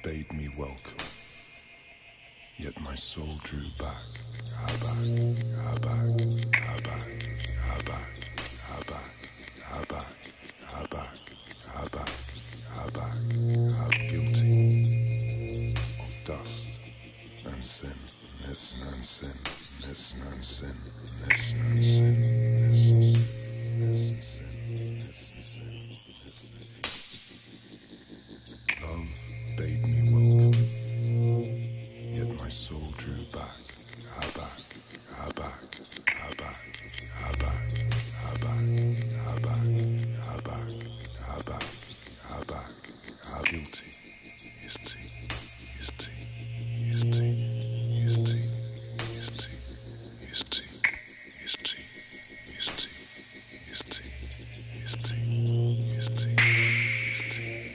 bade me welcome, yet my soul drew back. Her back, her back, her back, her back, her back, her back, her back, her back, her back, her guilty of dust and sin, this and sin, this and sin, this and sin, this and sin, this and sin, this and sin. Love bade me welcome, yet my soul drew back. Her back, her back, her back, her back, her back, her back, her back, her back, her back, her guilty is tea, is tea, is tea, is tea, is tea, is tea, is tea, is tea, is tea, is tea, is tea, is tea, is tea, is tea.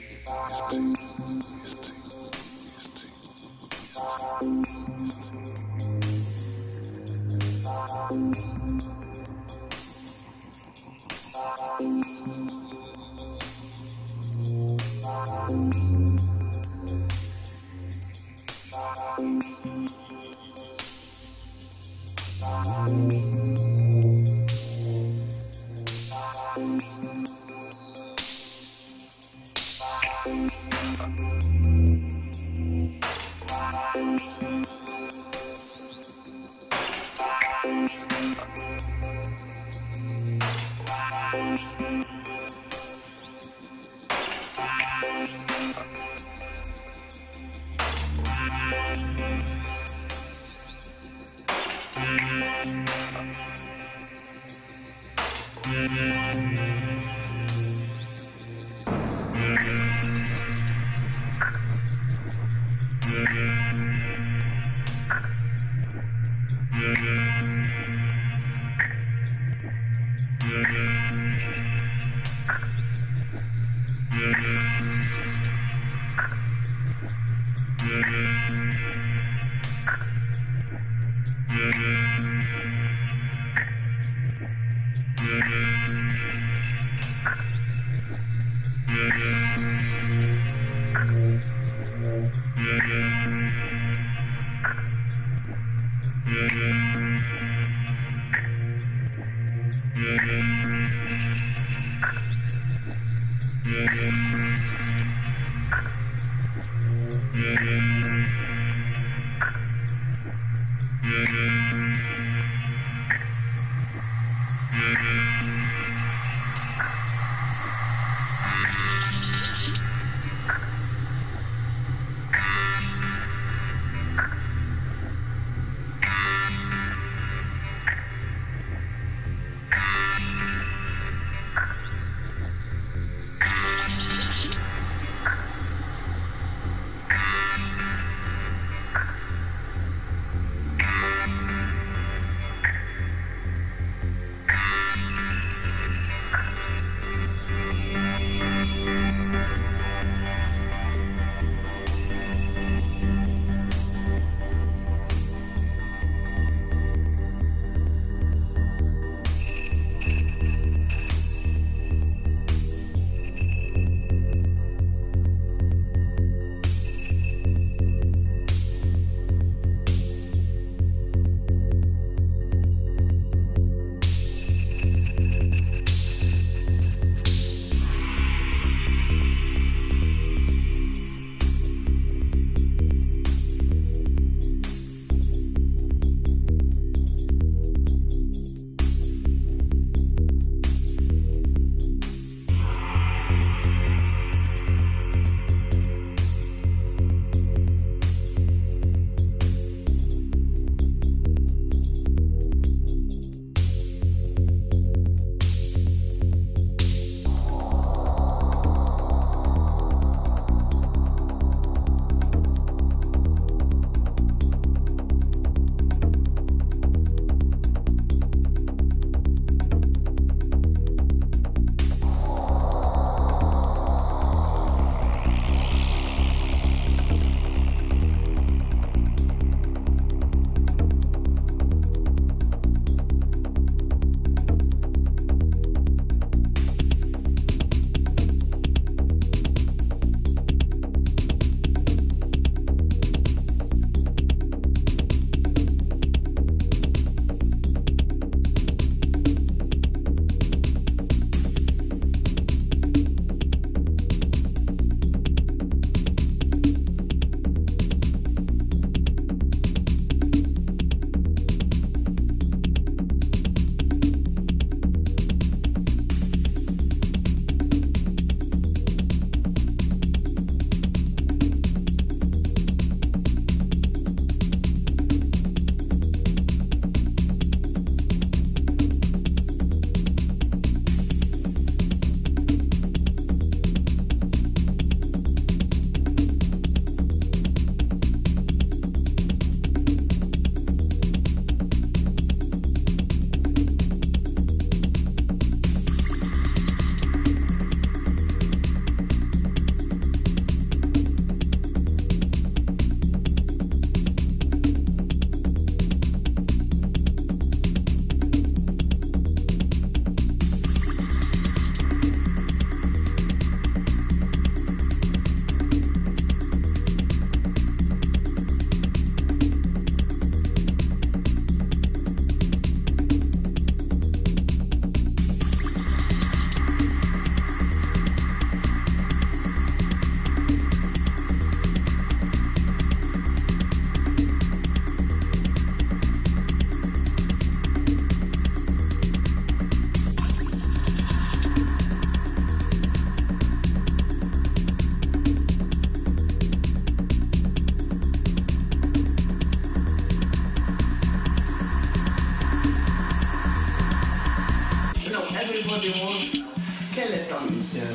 everybody was skeletons. Yeah.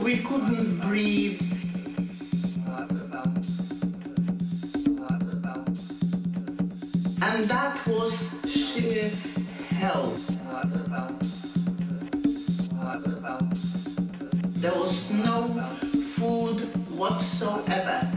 We couldn't breathe. And that was sheer hell. There was no food whatsoever.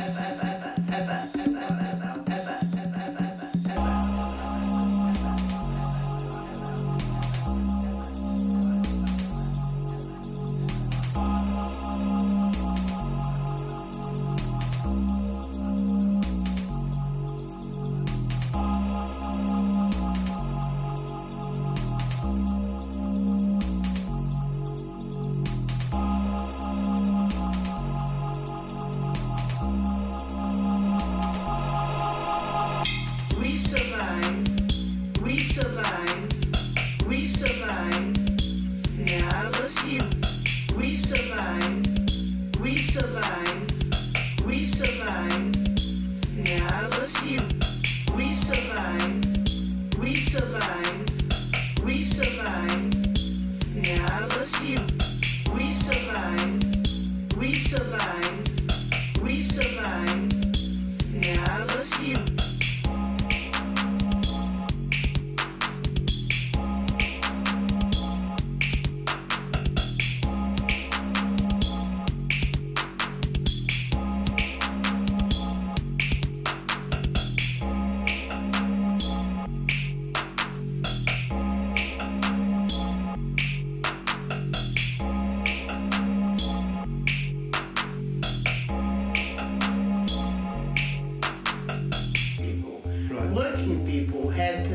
Working people had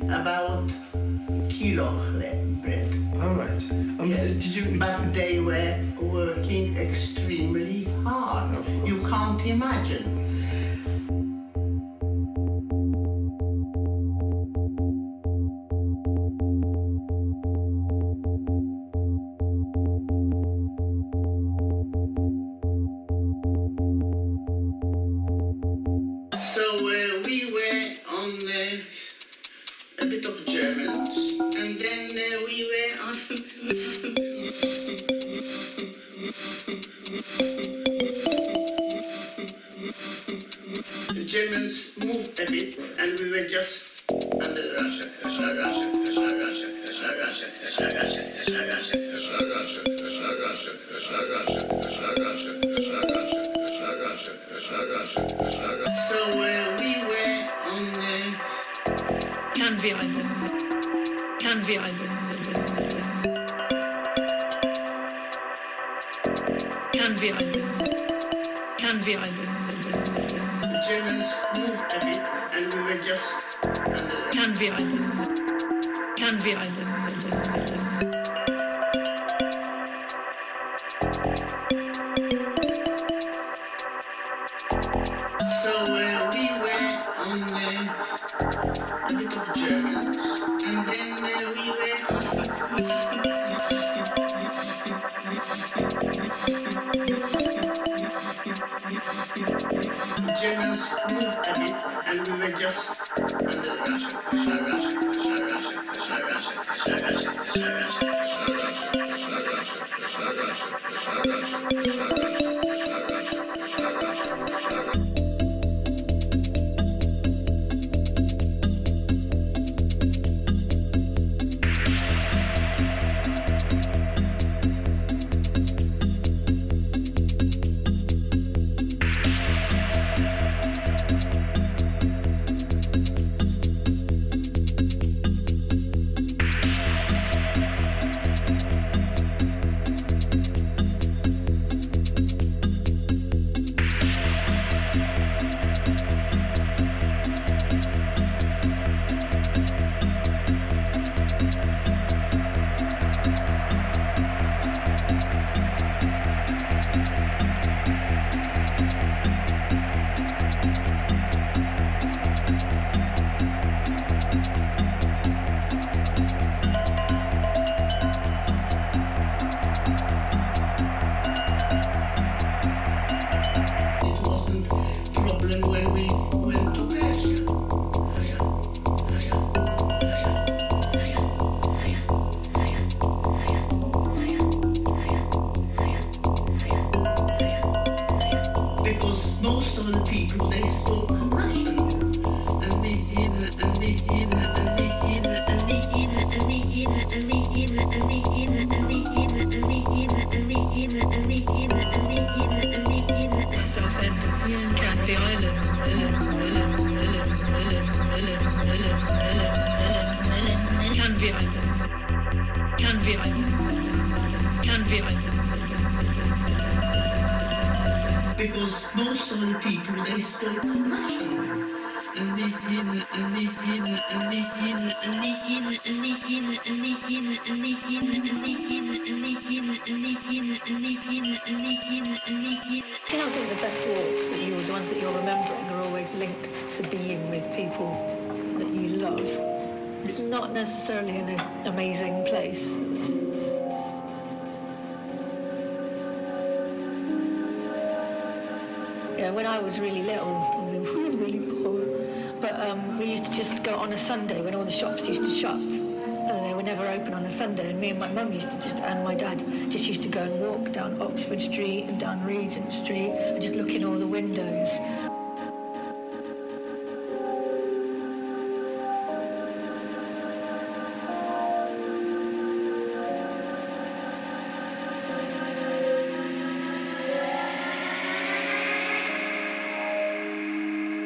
about kilo bread. All right. Yes. Did you? But they were working extremely hard. You can't imagine. So we were on a bit of Germans, and then we were on. The Germans moved a bit, and we were just under Russia. So we were on Kann wir einen the Germans moved a bit, and we were just under So we were on a bit of Germans, and then we were on. The Germans moved a bit, and we were just under Russia. most of the people, they spoke Russian. And we Southend, Canvey Islands, Canvey Island. because most of the people, they spoke Russian. And we Do you not think the best walks, that you, the ones that you're remembering, are always linked to being with people that you love? It's not necessarily in an amazing place. You know, when I was really little, we were really poor, but we used to just go on a Sunday when all the shops used to shut. And they were never open on a Sunday, and me and my mum used to and my dad just used to go and walk down Oxford Street and down Regent Street and just look in all the windows.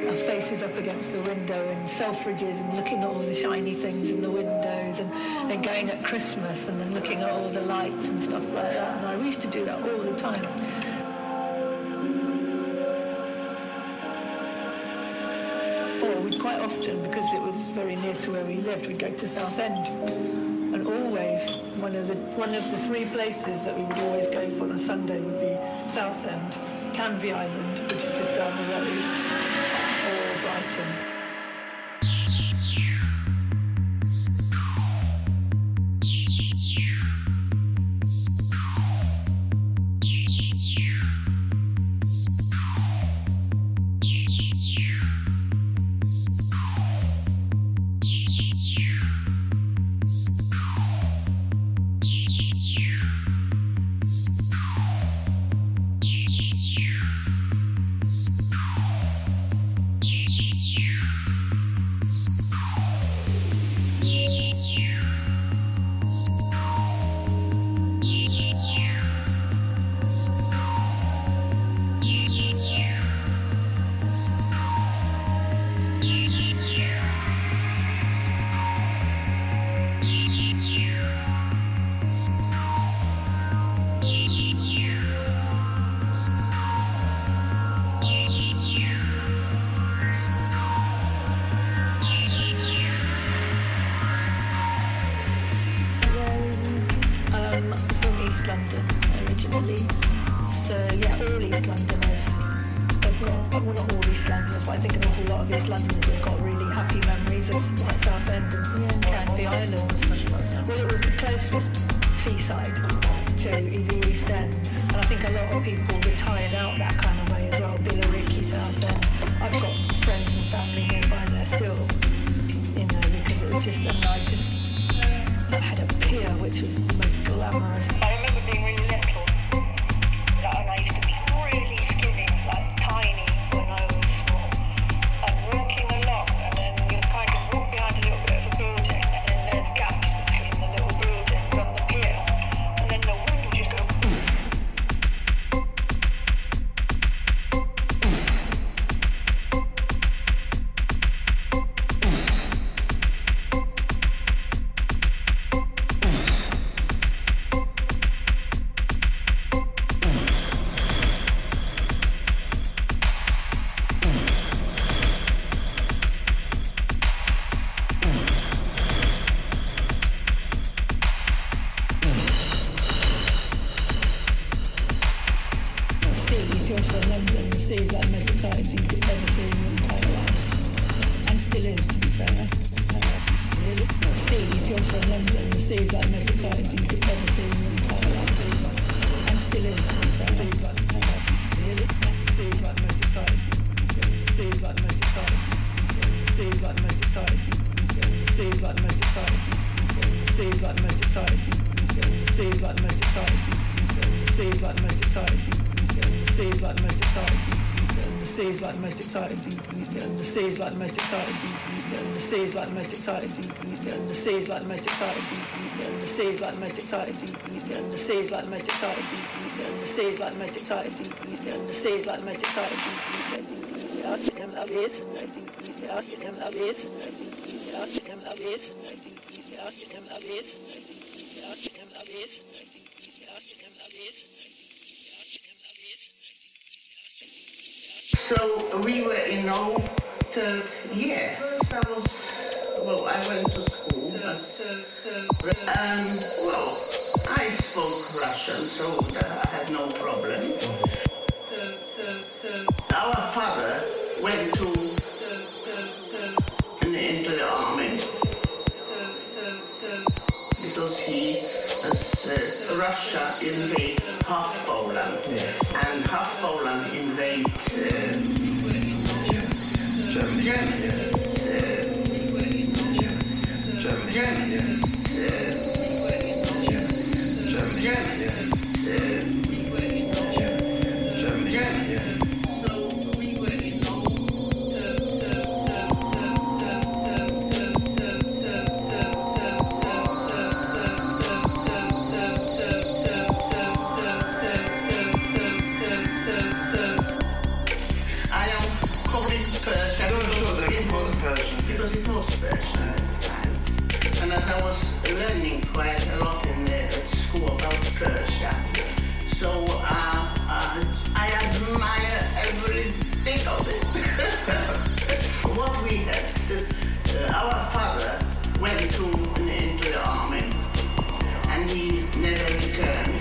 Our faces up against the window and Selfridges and looking at all the shiny things in the windows, and then going at Christmas and then looking at all the lights and stuff like that. And I used to do that all the time. Or we'd quite often, because it was very near to where we lived, we'd go to Southend. And always, one of the three places that we would always go for on a Sunday would be Southend, Canvey Island, which is just down the road, or Brighton. London originally, so yeah, all East Londoners have got, well not all East Londoners, but I think an awful lot of East Londoners have got really happy memories of like Southend and Canvey Islands. Well, it was the closest seaside to the East End, and I think a lot of people retired out that kind of way as well. Billericay, Southend. I've got friends and family nearby there still, you know, because it was just, and I had a pier which was the most glamorous. I remember being really little, and I used to be really skinny, like tiny when I was small, and walking along, and then you kind of walk behind a little bit of a building, and then there's gaps between the little buildings on the pier, and then the wind would just go London. The sea is like the most exciting thing you could ever see in your entire life, and still is, to be fair. It's the sea. If you're from London, the sea is like the most exciting thing you could ever see in your entire life, and still is, to be fair. The sea is like the most exciting thing. The sea is like the most exciting thing. The sea is like the most exciting thing. The sea is like the most exciting thing. The sea is like the most exciting thing. The sea is like the most exciting thing. The sea is like the most exciting thing. The sea is like the most exciting thing. and the sea is like the most exciting thing, and the sea is like the most exciting thing, and the sea is like the most exciting thing, and the sea is like the most exciting thing, and the sea is like the most exciting thing, and the sea is like the most exciting thing, and the sea is like the most exciting thing, and the sea is like the most exciting thing. Ask him as is, ask him as is, ask him as is, ask him as is, ask him as is, ask him as is. So we were in our third year. First I went to school. I spoke Russian, so I had no problem. Our father went into the army because Russia invaded half Poland, and half Poland invaded Germany. And as I was learning quite a lot at school about Persia, so I admire every bit of it. What we had, our father went into the army, and he never returned.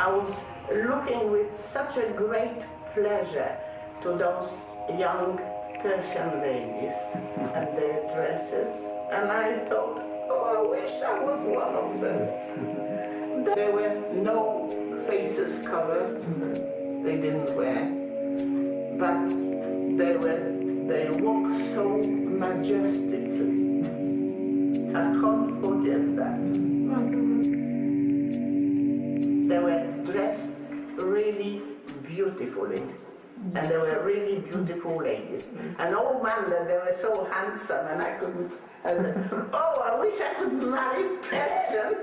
I was looking with such a great pleasure to those young Persian ladies and their dresses, and I thought, oh, I wish I was one of them. There were no faces covered, they didn't wear, but they walked so majestically. I can't forget that. They were dressed really beautifully. And they were really beautiful ladies. An old man, that they were so handsome, and I said, oh, I wish I could marry Persian.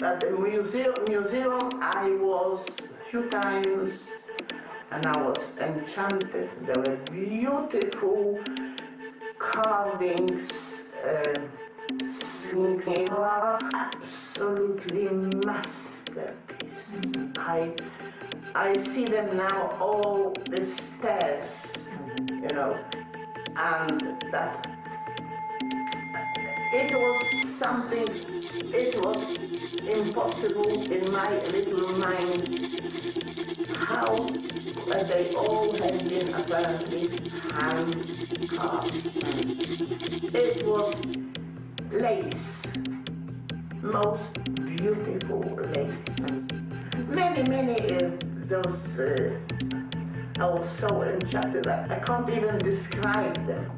At the museum I was a few times, and I was enchanted. There were beautiful carvings, things were absolutely masterpiece. I see them now, all the stairs, you know, and that it was something, it was impossible in my little mind how they all had been apparently hand carved. It was lace, most beautiful lace. Many those, I was so enchanted that I can't even describe them.